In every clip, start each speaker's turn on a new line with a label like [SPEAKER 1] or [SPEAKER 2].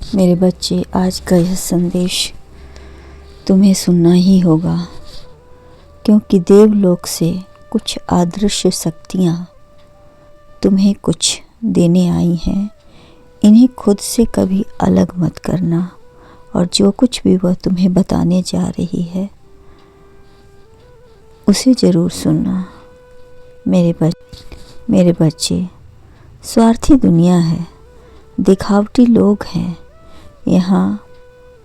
[SPEAKER 1] मेरे बच्चे, आज का यह संदेश तुम्हें सुनना ही होगा, क्योंकि देवलोक से कुछ अदृश्य शक्तियाँ तुम्हें कुछ देने आई हैं। इन्हें खुद से कभी अलग मत करना, और जो कुछ भी वह तुम्हें बताने जा रही है उसे ज़रूर सुनना। मेरे बच्चे, स्वार्थी दुनिया है, दिखावटी लोग हैं। यहाँ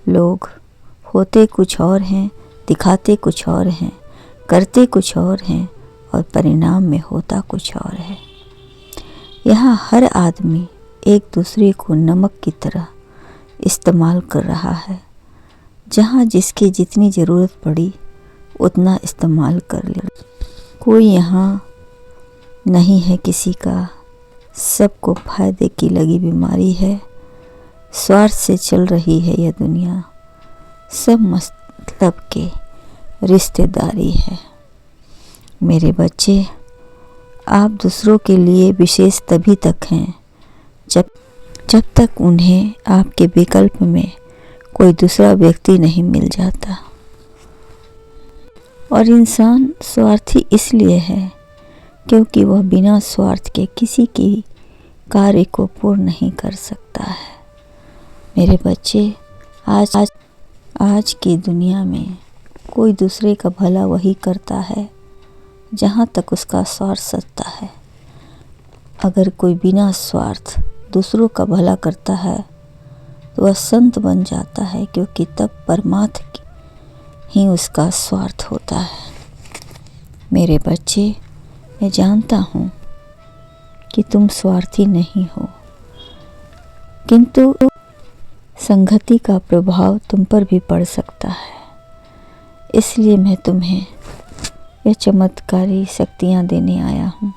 [SPEAKER 1] लोग होते कुछ और हैं, दिखाते कुछ और हैं, करते कुछ और हैं, और परिणाम में होता कुछ और है। यहाँ हर आदमी एक दूसरे को नमक की तरह इस्तेमाल कर रहा है। जहाँ जिसकी जितनी ज़रूरत पड़ी उतना इस्तेमाल कर ले। कोई यहाँ नहीं है किसी का, सबको फायदे की लगी बीमारी है। स्वार्थ से चल रही है यह दुनिया, सब मतलब के रिश्तेदारी है। मेरे बच्चे, आप दूसरों के लिए विशेष तभी तक हैं जब तक उन्हें आपके विकल्प में कोई दूसरा व्यक्ति नहीं मिल जाता। और इंसान स्वार्थी इसलिए है क्योंकि वह बिना स्वार्थ के किसी की कार्य को पूर्ण नहीं कर सकता है। मेरे बच्चे, आज की दुनिया में कोई दूसरे का भला वही करता है जहाँ तक उसका स्वार्थ सत्ता है। अगर कोई बिना स्वार्थ दूसरों का भला करता है तो वह संत बन जाता है, क्योंकि तब परमात्मा ही उसका स्वार्थ होता है। मेरे बच्चे, मैं जानता हूँ कि तुम स्वार्थी नहीं हो, किंतु संगति का प्रभाव तुम पर भी पड़ सकता है। इसलिए मैं तुम्हें यह चमत्कारी शक्तियाँ देने आया हूँ,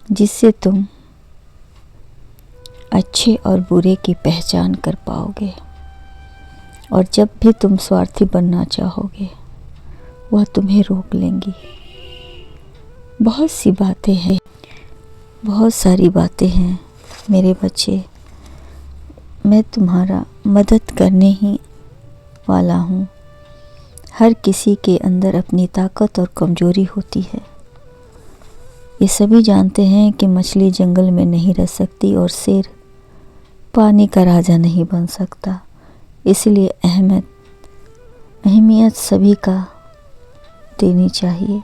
[SPEAKER 1] जिससे तुम अच्छे और बुरे की पहचान कर पाओगे। और जब भी तुम स्वार्थी बनना चाहोगे वह तुम्हें रोक लेंगी। बहुत सारी बातें हैं मेरे बच्चे। मैं तुम्हारा मदद करने ही वाला हूँ। हर किसी के अंदर अपनी ताकत और कमजोरी होती है। ये सभी जानते हैं कि मछली जंगल में नहीं रह सकती और शेर पानी का राजा नहीं बन सकता। इसलिए अहमियत सभी का देनी चाहिए।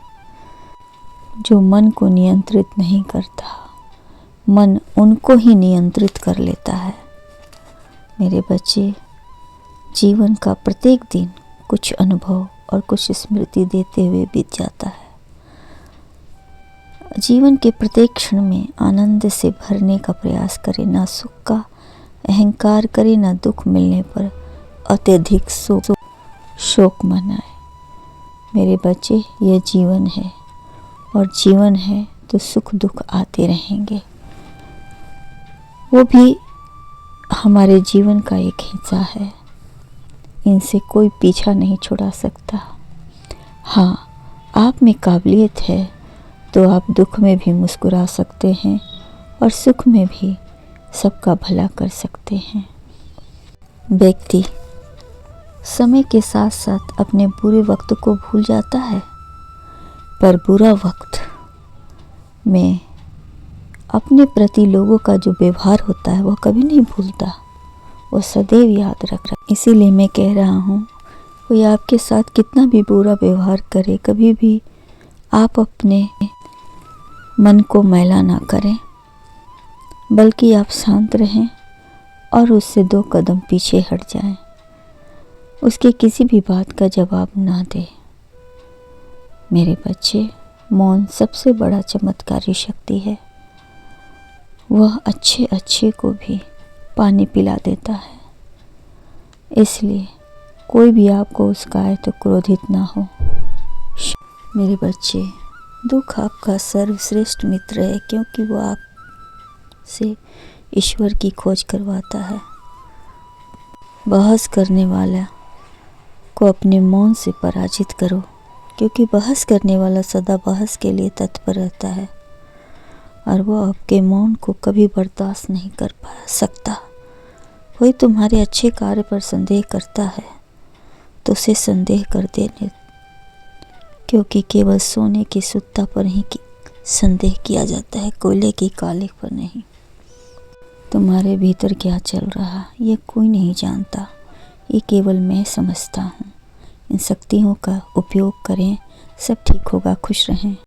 [SPEAKER 1] जो मन को नियंत्रित नहीं करता, मन उनको ही नियंत्रित कर लेता है। मेरे बच्चे, जीवन का प्रत्येक दिन कुछ अनुभव और कुछ स्मृति देते हुए बीत जाता है। जीवन के प्रत्येक क्षण में आनंद से भरने का प्रयास करें, ना सुख का अहंकार करें, ना दुख मिलने पर अत्यधिक शोक मनाए। मेरे बच्चे, यह जीवन है, और जीवन है तो सुख दुख आते रहेंगे। वो भी हमारे जीवन का एक हिस्सा है। इनसे कोई पीछा नहीं छुड़ा सकता। हाँ, आप में काबिलियत है तो आप दुख में भी मुस्कुरा सकते हैं और सुख में भी सबका भला कर सकते हैं। व्यक्ति समय के साथ साथ अपने बुरे वक्त को भूल जाता है, पर बुरा वक्त में अपने प्रति लोगों का जो व्यवहार होता है वह कभी नहीं भूलता, वो सदैव याद रख रहा। इसीलिए मैं कह रहा हूँ, कोई आपके साथ कितना भी बुरा व्यवहार करे, कभी भी आप अपने मन को मैला ना करें, बल्कि आप शांत रहें और उससे 2 कदम पीछे हट जाएं। उसके किसी भी बात का जवाब ना दें। मेरे बच्चे, मौन सबसे बड़ा चमत्कारी शक्ति है। वह अच्छे को भी पानी पिला देता है। इसलिए कोई भी आपको उस्काए तो क्रोधित ना हो। मेरे बच्चे, दुख आपका सर्वश्रेष्ठ मित्र है, क्योंकि वो आपसे ईश्वर की खोज करवाता है। बहस करने वाला को अपने मौन से पराजित करो, क्योंकि बहस करने वाला सदा बहस के लिए तत्पर रहता है और वो आपके मौन को कभी बर्दाश्त नहीं कर पा सकता। कोई तुम्हारे अच्छे कार्य पर संदेह करता है तो उसे संदेह कर देने, क्योंकि केवल सोने की शुद्धता पर ही संदेह किया जाता है, कोयले की काले पर नहीं। तुम्हारे भीतर क्या चल रहा ये कोई नहीं जानता, ये केवल मैं समझता हूँ। इन शक्तियों का उपयोग करें, सब ठीक होगा। खुश रहें।